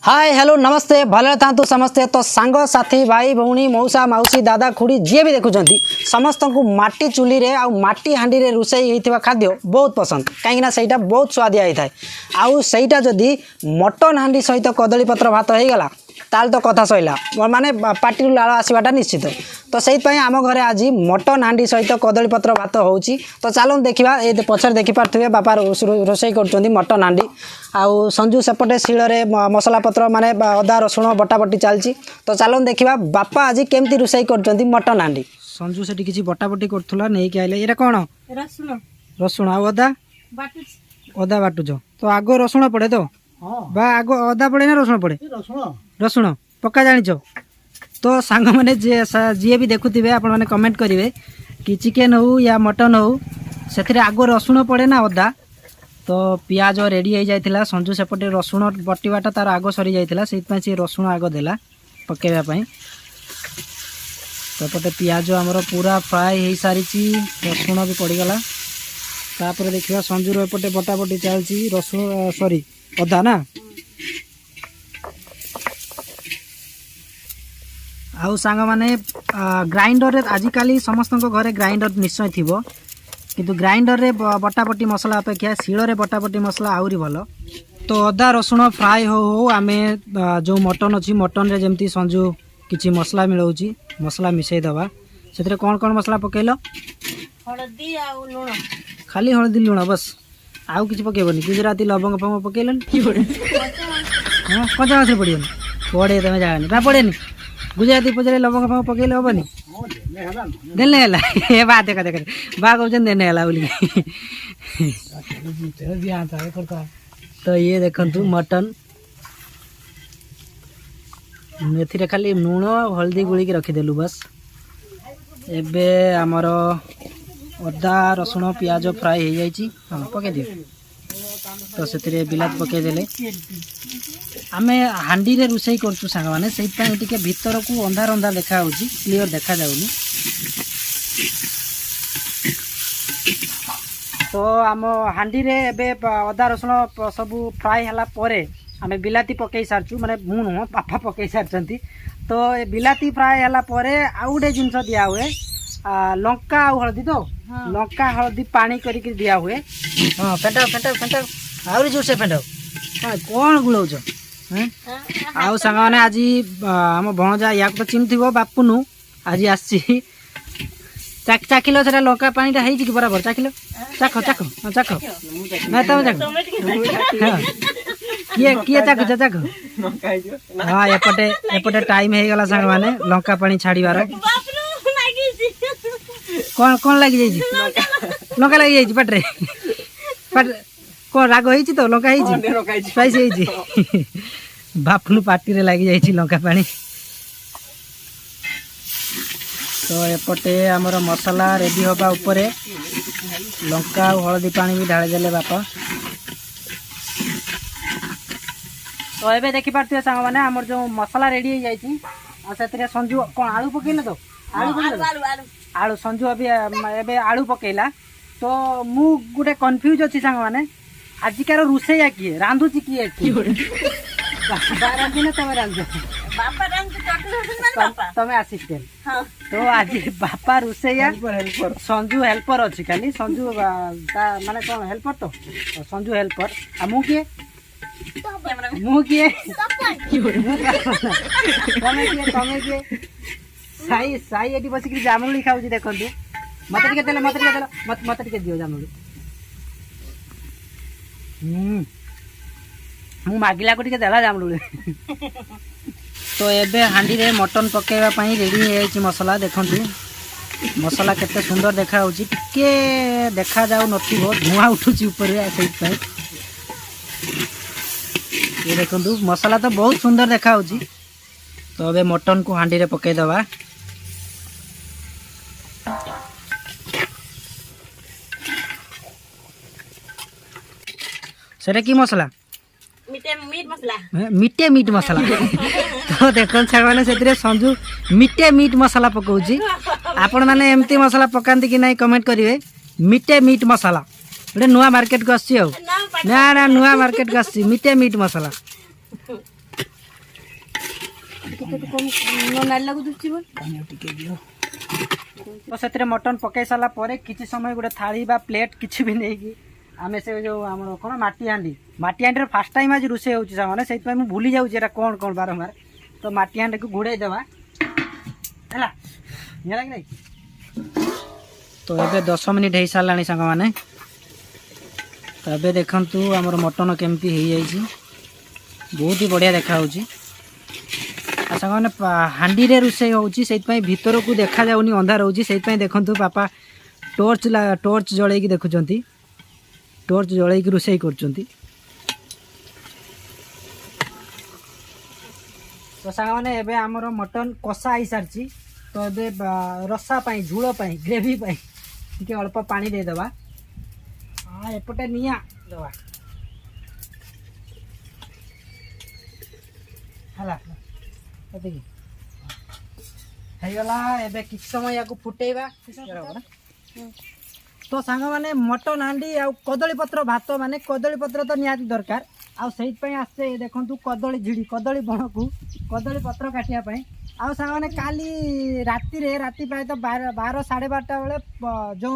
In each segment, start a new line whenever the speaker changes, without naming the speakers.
hi hello नमस्ते भले था समस्ते तो सांग साथी भाई भौणी मौसा मौसी दादा खुड़ी जी भी देखुं समस्त को माटी चुली रे आउ माटी हांडी रे रुसई होता खाद्य बहुत पसंद कहीं से बहुत स्वादिया होता है आउ सहीटा जदि मटन हांडी सहित कदली पत्र भात हो गला ताल तो कथा सैला माने पार्टी लाल आसवाटा निश्चित तो से आम घरे आज मटन हांडी सहित कदली पत्र भात होची तो चलो देखा ये पछर देखिपे बापा रोसई कर मटन हांडी आउ संजू सेपटे शिଳରେ मसला पत्र माने अदा रसुण बटाबटी चलती तो चलो देखा बापा आज केमती रोसई कर मटन हांडी संजू से किसी बटाबटी करूला नहीं कि आइले ये कौन
रसुण
रसुण आ अदा अदा बाटुच तो आग रसुण पड़े तो बा आग अदा पड़े ना रसुण पड़े रसुण पक्का जानिच तो सांग मैंने जी भी देखुवे आपण मैंने कमेंट करेंगे कि चिकेन हो या मटन हो से आग रसुण पड़े ना अदा तो पियाज रेडी हो जाता संजू सेपटे रसुण बटीवाटा तार आग सरी जाता से रसुण आग देला पकेवाई सेपटे पियाज आमर पूरा फ्राए हो सारी रसुण भी पड़गला तापर देखा संजूर एपटे बटाबटी चलती रसुण सॉरी अदा ना आउ सांग माने ग्राइंडर रे आजिकल समस्त घरे ग्राइंडर निश्चय थी किंतु ग्राइंडर रे बटाबटी मसला अपेक्षा शिଳରେ बटाबटी मसला आउरी भल तो अदा रसुण फ्राए हो आमे जो मटन अच्छी मटन रे जमती संजू किछि मसला मिलाउची मसला मिसई दवा से कौन कौन मसला पकेल
हळदी आ लूण
खाली हळदी लुण बस आउ किछि पकेबनी गुजराती लवंग फंग पकेलन कि पड़े हां कजा माछ पड़ियन पड़े तमे जानी ना पड़ेनी गुजराती पचरे लवंग फंग पकेले होबनी देले हला ए बा देख देख बा कहउछन देने हला बोली तो ये देखंतु मटन मेथी खाली लूण हल्दी गुलिक रखीदेलु बस एबे आमर अदा रसुण पियाज फ्राए हो जाइए हाँ पकई दियो तो से बिलात पकईदे आम हांडी रे रोसई करछु सांग माने से भीतर को अंधार अंधार देखा क्लीयर देखा जाउनी तो आम हांडी रे एबे अदा रसुण सब फ्राए हला परे आम बिलाती पकई सारछु माने मु नुह पापा पकई सारछंती तो बिलाती फ्राए हला परे आउ गोटे जिनस दिया हुए लंका आ हलदी तो लंका हलदी पानी करके दिया हुए हाँ फेंटाओ फेंटाओ फेंटाओ आहरी जोर से फेंटाओ हाँ कौन गुलाउछ आउ सांग मैंने आज आम भणजा या तो चिन्ह थी बापुनु आज आसी चाखिल से लंका पानीटा है कि बराबर चाखिल चाख चाख चाख ना तुम चाख किए किए चाखुच चाख हाँ एपटे एपटे टाइम हो गला सांग मैंने लंका पानी छाड़बार कौन कौन लगी जाइए लंका लगी जाइए पटरे पट कौन राग होइछि तो लंका होइछि स्पाइस होइछि बापनु पार्टी रे लगी जाइछि लंका पानी तो एपटे आमर मसला रेडी होगा ऊपर लंका और हलदी पानी भी ढाली देले बापा तो एबे देखि पारथिबे सांग माने हमर जो मसला रेडी हो जाइछि आ सेतरे संजू कोन आलू पकेले तो आलू संजू अभी एबे आलू पकेला तो मु गोटे कन्फ्यूज अच्छी सांग माने आजिकार रोसैया किए रांधुची किए बाबा रांधु ना तमे रांधु
बापा रंग
तमे असिस्टेंट तो आज बापा रोसैया संजू हेल्पर अच्छी खाली संजू माने कौन हेल्पर तो संजू हेल्पर आ मु किए मु किए तमे किए साई साई एटी बसिक जामुली खाऊची देखंतु मते टिके देला मते टिके दियो जामुली मु मागिला को टिके देला जामुली तो एबे हांडी रे मटन पकेवा पई रेडी हे छि मसला देखंतु मसला केते सुंदर देखा होची टिके देखा जाउ नथिबो धुआं उठुची ऊपर से पई ये देखंतु मसला तो बहुत सुंदर देखा होची तो एबे मटन को हांडी रे पके दवा सेटा की मसला मिटे मीट मसला तो देखन छाने से संजू मिटे मीट मसला पकाउची आपण माने एमती मसला पकांती कि नहीं कमेंट करिवे मिटे मीट मसला गोटे नुआ मार्केट को आसी ना ना नुआ मार्केट को आसी मिटे मीट मसला तो से मटन पकई सारा पर किसी समय गोटे थाली बा प्लेट किसी भी नहीं कि आम से जो आम कौन माटी हांडी फास्ट टाइम आज रोषे होने से भूली जाऊँ कौन कौन बारंबार तो माटी हांडी को घोड़े देवा है नहीं तो ये 10 मिनिट हो सारा सांग मैंने तो ये देखु आमर मटन केमती हो जाए बहुत ही बढ़िया देखा सांग मैंने हांडी रे रोषे होती भीतर को देखा जाऊनी अंधार होती देखु बापा टॉर्च जलैकी देखुंत टॉर्च जलैकी रोषे कर तो सांग मैंने एबे आमर मटन कषा हो सारी तो ये रसा झोल ग्रेवी टे अल्प पानी देदेबा हाँ एपटे निया दवा हैगला एबे किछ समय या फुटेबा तो सांग मैंने मटन हांडी आ कदली पत्र भात माने कदली पत्र तो निहाती दरकार आसे देखु कदली झिड़ी कदली बण को कदली पत्र काटिया आउ सांग मैंने काली राति प्राय तो 12 साढ़े 12 बेले जो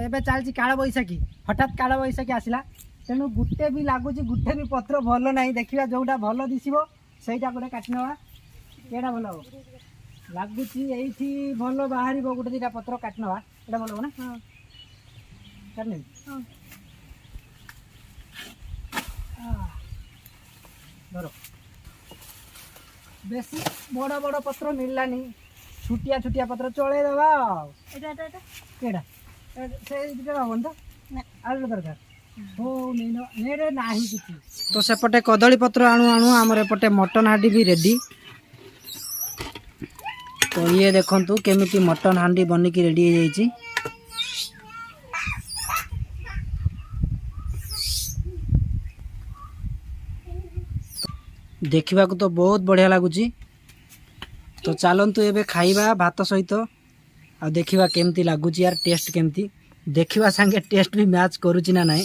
एबे चलती काल बैशाखी हठात काल बैशाखी आसला तेणु गुटे भी लगुच गुटे भी पत्र भल ना देखा जोटा भल दिशो सहीटा गोटे काटि नवा एटा भल हम लगुच ये भल बाहर गोटे 2टा पत्र काटि नवा एटा भल हो ना काटने धर बेसी बड़ बड़ पत्र मिललानी छुटिया छुटिया पत्र चले दबा केडा से हबन तो आलू दरकार हो नेरे नाही किछि तो सेपटे कदली पत्र आणु आणु हमर एपटे मटन हांडी भी रेडी तो ये देखंतु केमिति मटन हांडी बनी की रेडी हो जाइछि देखा तो बहुत बढ़िया लगुच तो चलतु एबे खाइबा भात सहित आ देखा केमती लगुच यार टेस्ट केमती देखा संगे टेस्ट भी मैच करुची ना नहीं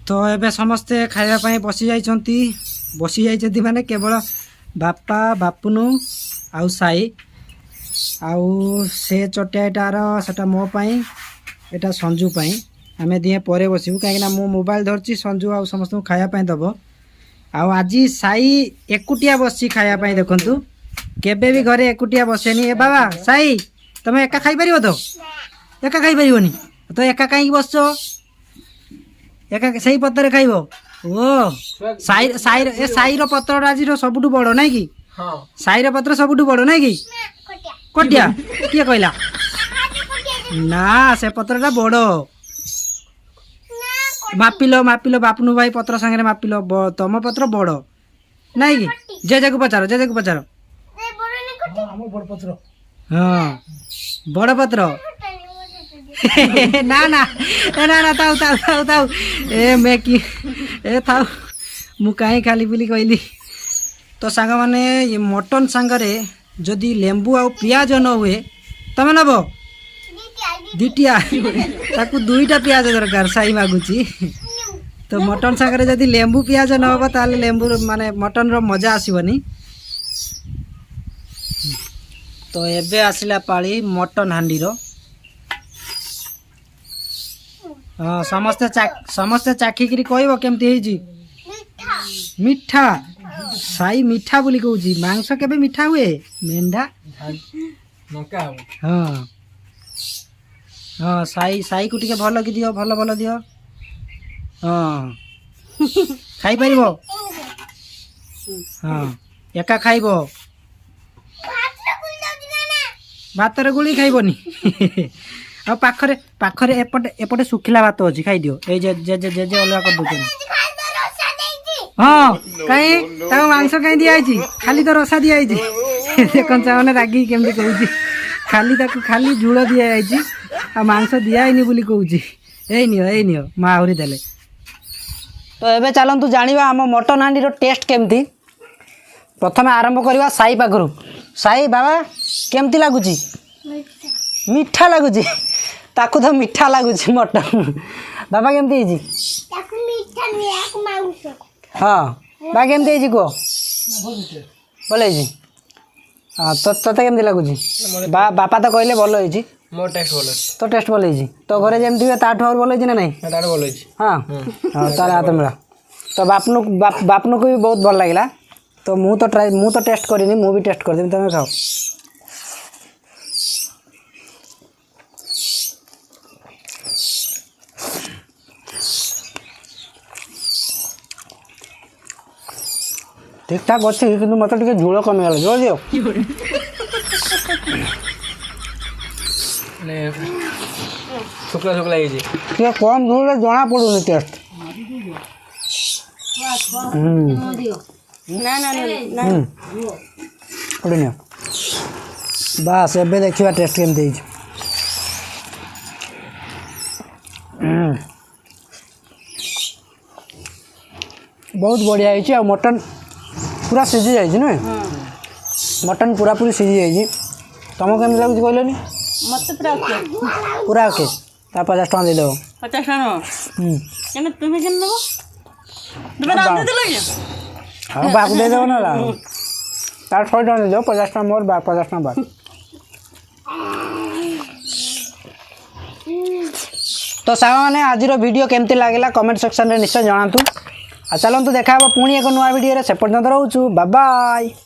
तो एबे समस्ते खाइबा बसी जाइछंती माने केवल बापा बापुनु आउ साई आउ से चटियाटार सेटा मो पाई एटा संजू पाई आमे दिए परे बसिबु काहेकि ना मो मोबाइल धरची संजू आउ समस्त खाइबा दबो आउ आज साई एकुटिया बसी खाइबा देखंतु केबे भी घरे एकुटिया बसेनी ए बाबा साई तमे एका खाइ परिबो तो एका खाइ परिबोनी तो एका काई बसछो एका सही पत्तर खाइबो ओ साई साई ए साईर पत्र आज सबुठु बड़ नै कि हां साईर पत्र सबुठु बड़ नै कि कोटिया के कहला ना से पत्रटा बड़ मापिलो मापिलो बापनु भाई पत्र संगे मापिलो तम पत्र बड़ नाई कि जे को पचार हाँ बड़ पत्र ना ना ना ना ताऊ ताऊ ताऊ ताऊ ए मैं कि ए थाऊ मु कहीं खाली बुली कहली तो सांग माने ये मटन सांगरे जदि लेंबू आ पियाज न हुए तमे नबो दिटिया ताकू 2टा पियाज दरकार साई मागुची तो मटन सांगरे जदि लेंबू पियाज न होबा ताले लेंबू माने मटन रो मजा आसीबनी तो एबे आसिला पाली मटन हांडी रो हाँ समस्ते चाखिकी कहब केमती होइजी मीठा साई मीठा बोली कहूँ मांस केबे मीठा हुए मेंढा हाँ हाँ साई साई को टिके भल कि दियो भल भल दियो हाँ खाई परिबो हाँ एका खाइबो भातर गुली खाइबनी आ पाखरे पाखरे एपटे एपटे सुखिला भात अछि खाइ दियो ए जे जे जे जे अलगा कर दोछन हाँ काई ता मांस काई दिया आइछि खाली तो रसा दिया आइछि देखन चावने रागी केमती कहूछि खाली ताकू खाली झूल दिया आइछि आ मांस दिया आइनी बोली कहूछि ए नियो मा आउरी देले तो एबे चलंतु जानिबा हम मटन हांडी रो टेस्ट केमती प्रथम आरंभ करवा साई पाखरु साई बाबा केमती लागुछि मीठा लागुछि ताकू तो मीठा लागुछि मटन बाबा केमती हिजी ताकू मीठा निया मांस हाँ बा केमती हिजी को ଭଲ ହେଇଛି ହଁ ତତେ କେମିତି ଲାଗୁଛି ବାପା ତ କହିଲେ ଭଲ ହେଇଛି
ମୋ ଟେଷ୍ଟ ଭଲ ଅଛି
ତୋ ଟେଷ୍ଟ ଭଲ ହେଇଛି ତୋ ଘରେ ଯେମିତି ହୁଏ ତାଠୁ ଆହୁରି ଭଲ ହେଇଛି ନା ନାହିଁ
ତାଠୁ ଭଲ ହେଇଛି
ହଁ ହଁ ତାହେଲେ ହାତ ମିଳା ତ ବାପନକୁ ବି ବହୁତ ଭଲ ଲାଗିଲା ତ ମୁଁ ତ ଟେଷ୍ଟ କରିନି ମୁଁ ବି ଟେଷ୍ଟ କରିଦେବି ତମେ ଖାଅ ଠିକ୍ ଠାକ୍ ଅଛି କିନ୍ତୁ ମୋତେ ଟିକେ ଝୋଳ କମିଗଲା ଝୋଳ ଦିଅ
ମାନେ ଶୁକ୍ଲା ଶୁକ୍ଲା ହେଇଛି
ଟିକେ କମ୍ ଝୋଳରେ ଜଣା ପଡ଼ୁନି ଟେଷ୍ଟ ପଡ଼ି ନିଅ ବାସ୍ ଏବେ ଦେଖିବା ଟେଷ୍ଟ କେମିତି ହେଇଛି ବହୁତ ବଢ଼ିଆ ହେଇଛି ଆଉ ମଟନ୍ ପୁରା ସିଝି ଯାଇଛି ନୁହେଁ ମଟନ୍ ପୁରାପୁରି ସିଝି ଯାଇଛି ତୁମକୁ କେମିତି ଲାଗୁଛି କହିଲନି
ମତେ ପୁରା ଓକେ
ପୁରା ଓକେ ତା 50 ଟଙ୍କା ଦେଇଦେବ
50 ଟଙ୍କା ନବ କେମିତି ତୁମେ କେମିତି ନବ ତୁମେ ରାନ୍ଧିଥିଲ କି
ହଁ ବାକୁ ଦେଇଦେବ ନା ତାର 100 ଟଙ୍କା ଦେଇଦେବ 50 ଟଙ୍କା ମୋର 50 ଟଙ୍କା ବାଦ ତ ସାଙ୍ଗମାନେ ଆଜିର ଭିଡ଼ିଓ କେମିତି ଲାଗିଲା କମେଣ୍ଟ ସେକ୍ସନରେ ନିଶ୍ଚୟ ଜଣାନ୍ତୁ ଆଉ ଚାଲନ୍ତୁ ଦେଖା ହେବ ପୁଣି ଏକ ନୂଆ ଭିଡ଼ିଓରେ ସେ ପର୍ଯ୍ୟନ୍ତ ରହୁଛୁ ବାଏ ବାଏ